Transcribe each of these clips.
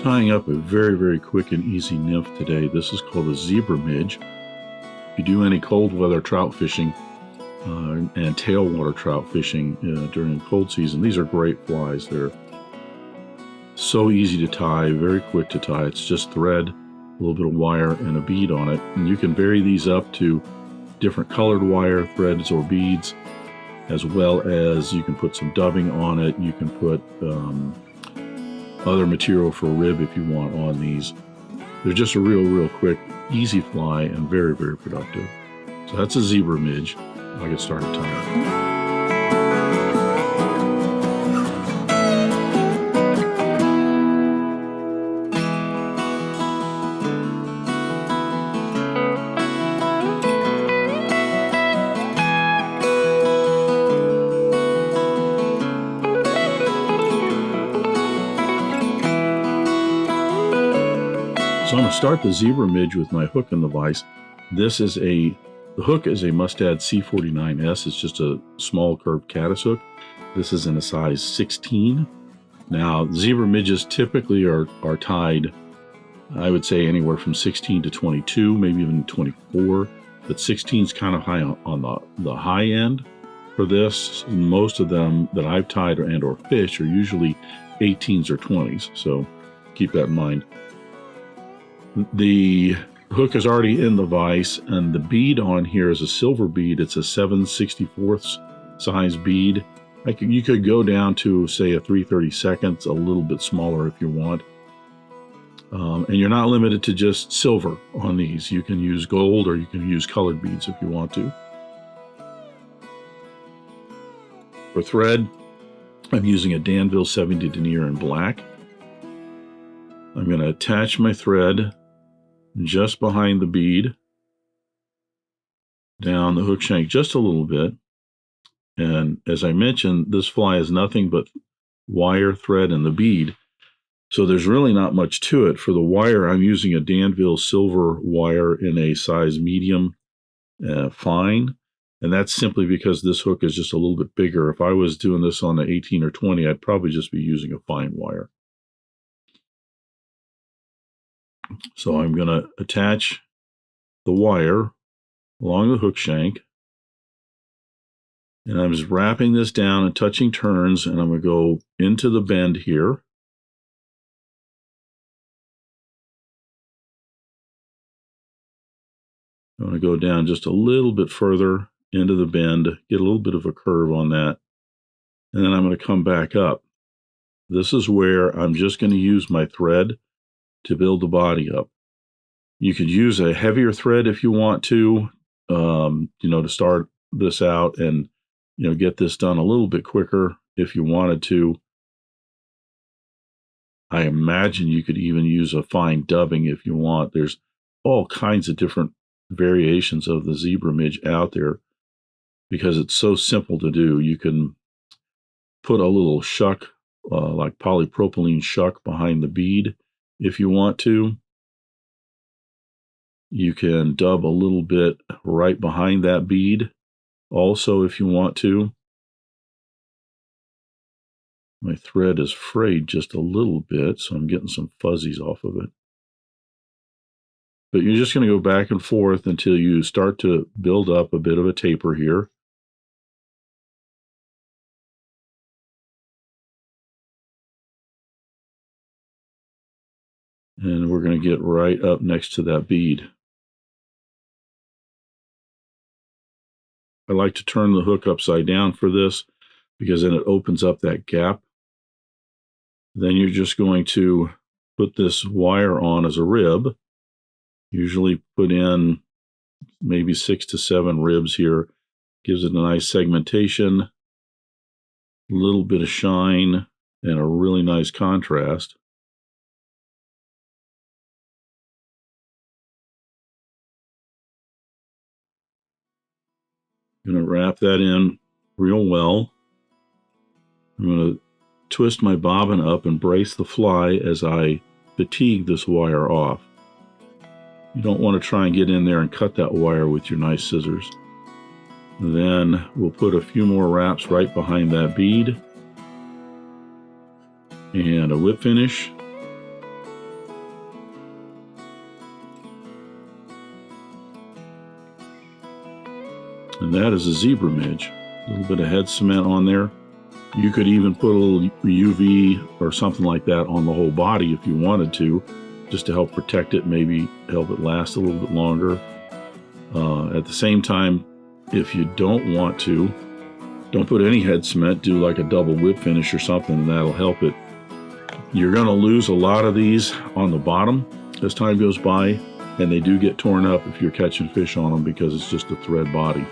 tying up a very, very quick and easy nymph today. This is called a Zebra Midge. If you do any cold weather trout fishing and tailwater trout fishing during the cold season, these are great flies. They're so easy to tie, very quick to tie. It's just thread, a little bit of wire, and a bead on it. And you can vary these up to different colored wire, threads, or beads, as well as you can put some dubbing on it. You can put other material for rib if you want on these. They're just a real quick, easy fly and very, very productive. So that's a Zebra Midge. I'll get started tying. So I'm going to start the Zebra Midge with my hook in the vise. The hook is a Mustad C49S. It's just a small curved caddis hook. This is in a size 16. Now, Zebra Midges typically are tied, I would say, anywhere from 16 to 22, maybe even 24. But 16 is kind of high on the high end for this. Most of them that I've tied or fish are usually 18s or 20s. So keep that in mind. The hook is already in the vise, and the bead on here is a silver bead. It's a 7/64 size bead. You could go down to, say, a 3/32, a little bit smaller if you want. And you're not limited to just silver on these. You can use gold or you can use colored beads if you want to. For thread, I'm using a Danville 70 Denier in black. I'm going to attach my thread just behind the bead, down the hook shank just a little bit. And as I mentioned, this fly is nothing but wire, thread, and the bead. So there's really not much to it. For the wire, I'm using a Danville silver wire in a size medium fine. And that's simply because this hook is just a little bit bigger. If I was doing this on the 18 or 20, I'd probably just be using a fine wire. So I'm going to attach the wire along the hook shank, and I'm just wrapping this down and touching turns, and I'm going to go into the bend here. I'm going to go down just a little bit further into the bend, get a little bit of a curve on that, and then I'm going to come back up. This is where I'm just going to use my thread to build the body up. You could use a heavier thread if you want to start this out and, get this done a little bit quicker if you wanted to. I imagine you could even use a fine dubbing if you want. There's all kinds of different variations of the Zebra Midge out there because it's so simple to do. You can put a little shuck, like polypropylene shuck behind the bead if you want to. You can dub a little bit right behind that bead also if you want to. My thread is frayed just a little bit, so I'm getting some fuzzies off of it. But you're just going to go back and forth until you start to build up a bit of a taper here. And we're going to get right up next to that bead. I like to turn the hook upside down for this because then it opens up that gap. Then you're just going to put this wire on as a rib. Usually put in maybe 6 to 7 ribs here. Gives it a nice segmentation, a little bit of shine, and a really nice contrast. I'm going to wrap that in real well. I'm going to twist my bobbin up and brace the fly as I fatigue this wire off. You don't want to try and get in there and cut that wire with your nice scissors. Then we'll put a few more wraps right behind that bead and a whip finish. and that is a zebra midge. A little bit of head cement on there. You could even put a little UV or something like that on the whole body if you wanted to, just to help protect it, maybe help it last a little bit longer. At the same time, if you don't want to, don't put any head cement, do like a double whip finish or something, and that'll help it. You're going to lose a lot of these on the bottom as time goes by, and they do get torn up if you're catching fish on them because it's just a thread body.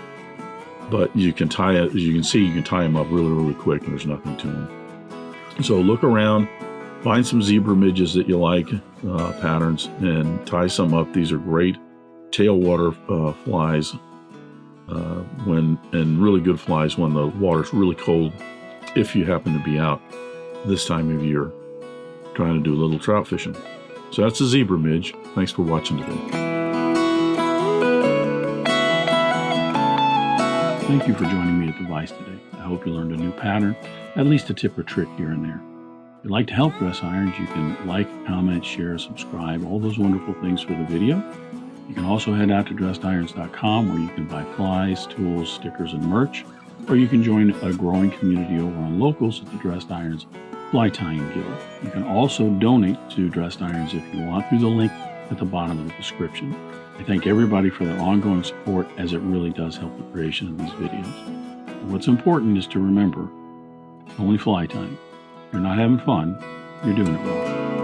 But you can tie it, as you can see, you can tie them up really, really quick and there's nothing to them. So look around, find some zebra midges that you like, patterns, and tie some up. These are great tailwater flies, and really good flies when the water's really cold, if you happen to be out this time of year trying to do a little trout fishing. So that's a zebra midge. Thanks for watching today. Thank you for joining me at the Vice today. I hope you learned a new pattern, at least a tip or trick here and there. If you'd like to help Dress Irons, you can like, comment, share, subscribe, all those wonderful things for the video. You can also head out to dressedirons.com where you can buy flies, tools, stickers, and merch, or you can join a growing community over on Locals at the Dressed Irons Fly Tying Guild. You can also donate to Dressed Irons if you want through the link at the bottom of the description. I thank everybody for their ongoing support, as it really does help the creation of these videos. And what's important is to remember, only fly tying. If you're not having fun, you're doing it wrong.